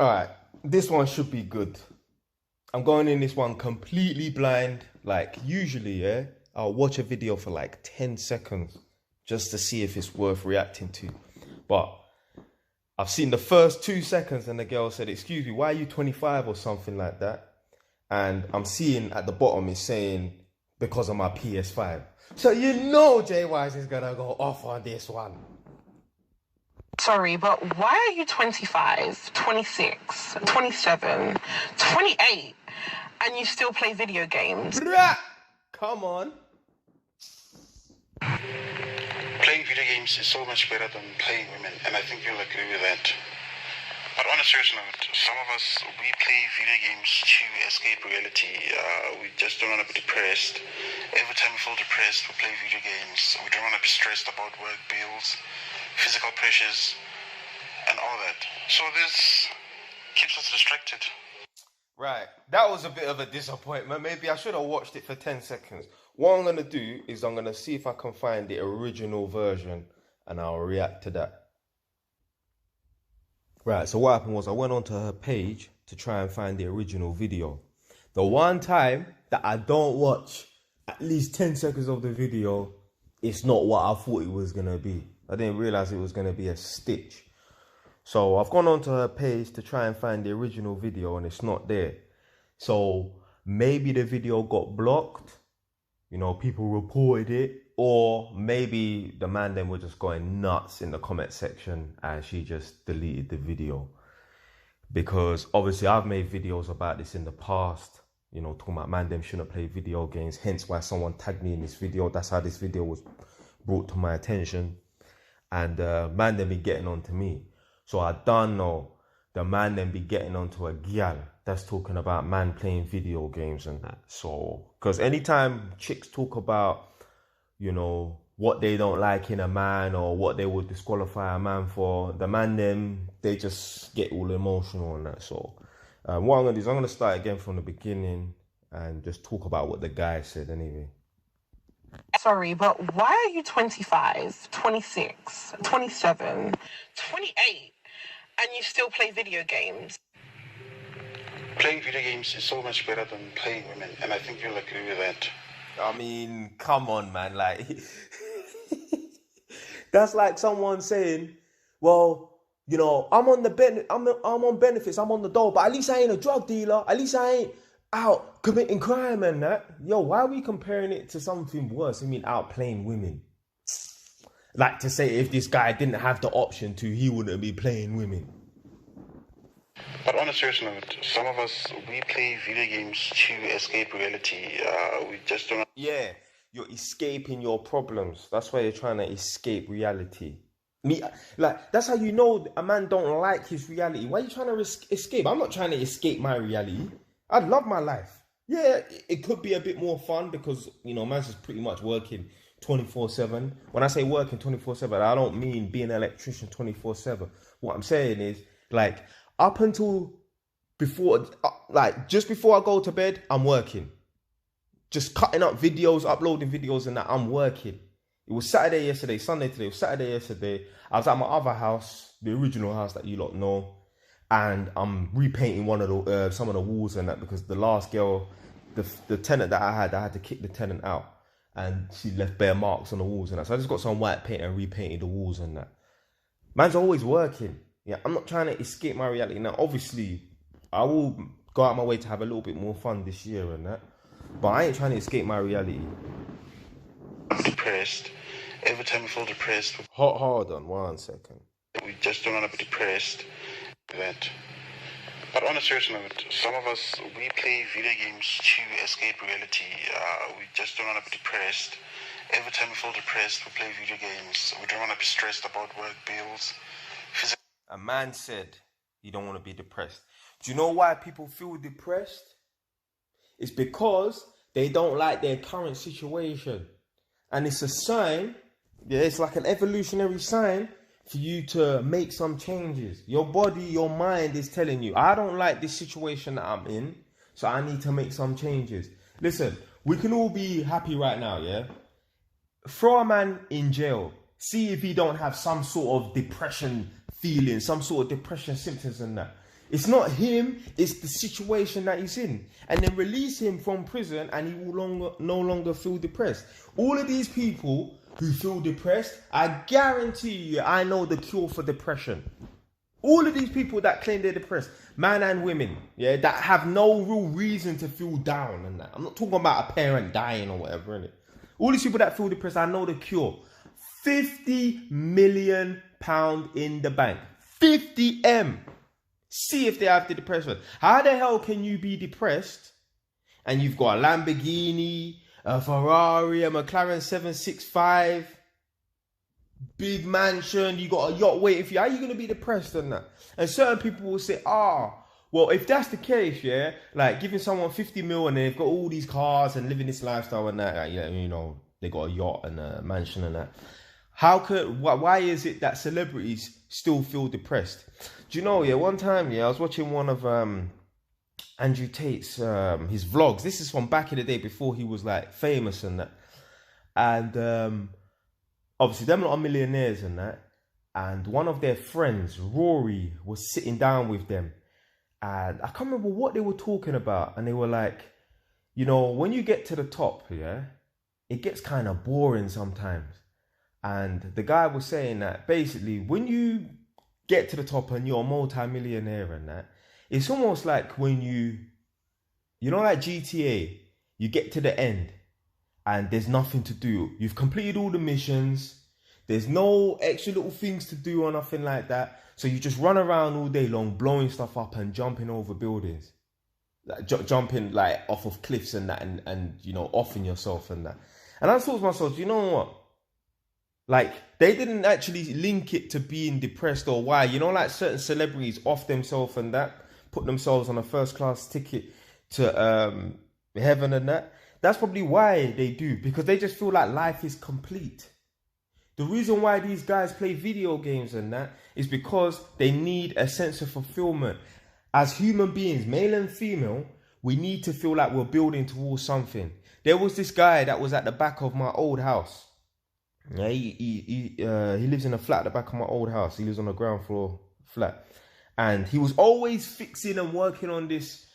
All right, this one should be good. I'm going in this one completely blind. Like usually, yeah, I'll watch a video for like 10 seconds just to see if it's worth reacting to. But I've seen the first 2 seconds and the girl said, "Excuse me, why are you 25?" or something like that. And I'm seeing at the bottom it's saying because of my PS5. So you know Jay Wise is gonna go off on this one. Sorry, but why are you 25, 26, 27, 28, and you still play video games? Come on. Playing video games is so much better than playing women, and I think you'll agree with that. But on a serious note, some of us, we play video games to escape reality. We just don't want to be depressed. Every time we feel depressed, we play video games. We don't want to be stressed about work bills, physical pressures, and all that. So this keeps us distracted. Right, that was a bit of a disappointment. Maybe I should have watched it for 10 seconds. What I'm going to do is I'm going to see if I can find the original version and I'll react to that. Right, so what happened was I went onto her page to try and find the original video. The one time that I don't watch at least 10 seconds of the video, it's not what I thought it was going to be. I didn't realize it was going to be a stitch. So I've gone onto her page to try and find the original video and it's not there. So maybe the video got blocked. You know, people reported it. Or maybe the man then were just going nuts in the comment section and she just deleted the video. Because obviously I've made videos about this in the past. You know, talking about man them shouldn't play video games. Hence why someone tagged me in this video. That's how this video was brought to my attention. And man them be getting on to me. So I don't know, the man then be getting onto a gal that's talking about man playing video games and that. So, because anytime chicks talk about, you know, what they don't like in a man or what they would disqualify a man for, the man them, they just get all emotional and that. So what I'm going to do is I'm going to start again from the beginning and just talk about what the guy said anyway. Sorry, but why are you 25, 26, 27, 28, and you still play video games? Playing video games is so much better than playing women, and I think you'll agree with that. I mean, come on, man. Like, that's like someone saying, well, you know, I'm on benefits, I'm on the dole, but at least I ain't a drug dealer. At least I ain't out committing crime and that. Yo, why are we comparing it to something worse? I mean, out playing women. Like to say if this guy didn't have the option to, he wouldn't be playing women. But on a serious note, some of us, we play video games to escape reality. We just don't... Yeah, you're escaping your problems. That's why you're trying to escape reality. Me, like, that's how you know a man don't like his reality. Why are you trying to escape? I'm not trying to escape my reality. I love my life. Yeah, it could be a bit more fun because, you know, man's just pretty much working 24/7. When I say working 24/7, I don't mean being an electrician 24/7. What I'm saying is, like, up until before, like, just before I go to bed, I'm working. Just cutting up videos, uploading videos and that, I'm working. It was Saturday yesterday, Sunday today, it was Saturday yesterday. I was at my other house, the original house that you lot know, and I'm repainting one of the some of the walls and that because the last girl, the tenant that I had to kick the tenant out and she left bare marks on the walls and that. So I just got some white paint and repainted the walls and that. Man's always working. Yeah, I'm not trying to escape my reality. Now, obviously, I will go out my way to have a little bit more fun this year and that, but I ain't trying to escape my reality. I'm depressed. Every time we feel depressed... Hold on 1 second. We just don't want to be depressed. That. But on a serious note, some of us, we play video games to escape reality. We just don't want to be depressed. Every time we feel depressed, we play video games. We don't want to be stressed about work bills. A man said you don't want to be depressed. Do you know why people feel depressed? It's because they don't like their current situation. And it's a sign, yeah, it's like an evolutionary sign for you to make some changes. Your body, your mind is telling you, I don't like this situation that I'm in, so I need to make some changes. Listen, we can all be happy right now, yeah? Throw a man in jail. See if he don't have some sort of depression feeling, some sort of depression symptoms and that. It's not him, it's the situation that he's in. And then release him from prison and he will no longer feel depressed. All of these people who feel depressed, I guarantee you, I know the cure for depression. All of these people that claim they're depressed, man and women, yeah, that have no real reason to feel down and that. I'm not talking about a parent dying or whatever, innit? All these people that feel depressed, I know the cure. £50 million in the bank. 50M. See if they have the depression. How the hell can you be depressed and you've got a Lamborghini, a Ferrari, a McLaren 765, big mansion, you got a yacht waiting for you? How are you going to be depressed on that? And certain people will say, well, if that's the case, yeah, like giving someone 50 mil and they've got all these cars and living this lifestyle and that, like, you know, they got a yacht and a mansion and that. Why is it that celebrities still feel depressed? Do you know, yeah, one time, yeah, I was watching one of Andrew Tate's, his vlogs. This is from back in the day before he was like famous and that. And obviously them lot are millionaires and that. And one of their friends, Rory, was sitting down with them. And I can't remember what they were talking about. And they were like, you know, when you get to the top, yeah, it gets kind of boring sometimes. And the guy was saying that basically when you get to the top and you're a multi-millionaire and that, it's almost like when you know, like GTA, you get to the end and there's nothing to do. You've completed all the missions. There's no extra little things to do or nothing like that. So you just run around all day long, blowing stuff up and jumping over buildings. Like jumping like off of cliffs and that and you know, offing yourself and that. And I thought to myself, you know what? Like, they didn't actually link it to being depressed or why. You know, like certain celebrities off themselves and that, put themselves on a first class ticket to heaven and that. That's probably why they do, because they just feel like life is complete. The reason why these guys play video games and that is because they need a sense of fulfillment. As human beings, male and female, we need to feel like we're building towards something. There was this guy that was at the back of my old house. Yeah, he lives in a flat at the back of my old house. He lives on a ground floor flat. And he was always fixing and working on this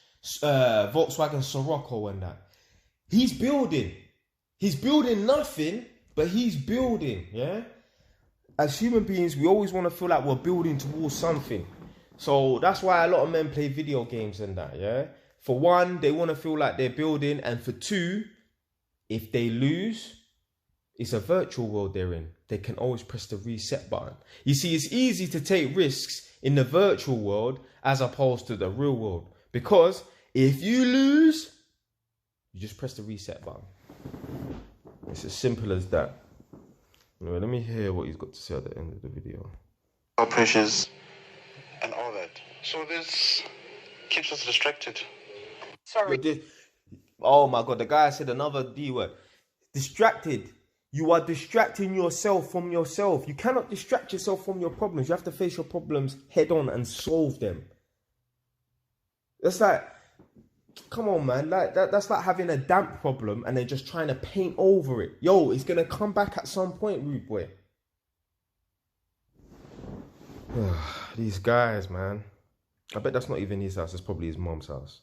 Volkswagen Scirocco and that. He's building. He's building nothing, but he's building, yeah? As human beings, we always want to feel like we're building towards something. So that's why a lot of men play video games and that, yeah? For one, they want to feel like they're building. And for two, if they lose, it's a virtual world they're in. They can always press the reset button. You see, it's easy to take risks in the virtual world as opposed to the real world. Because if you lose, you just press the reset button. It's as simple as that. Anyway, let me hear what he's got to say at the end of the video. Our pressures and all that. So this keeps us distracted. Sorry. Oh my God, the guy said another D word. Distracted. You are distracting yourself from yourself. You cannot distract yourself from your problems. You have to face your problems head on and solve them. That's like, come on, man. Like that's like having a damp problem and then just trying to paint over it. Yo, it's gonna come back at some point, rude boy. These guys, man. I bet that's not even his house. It's probably his mom's house.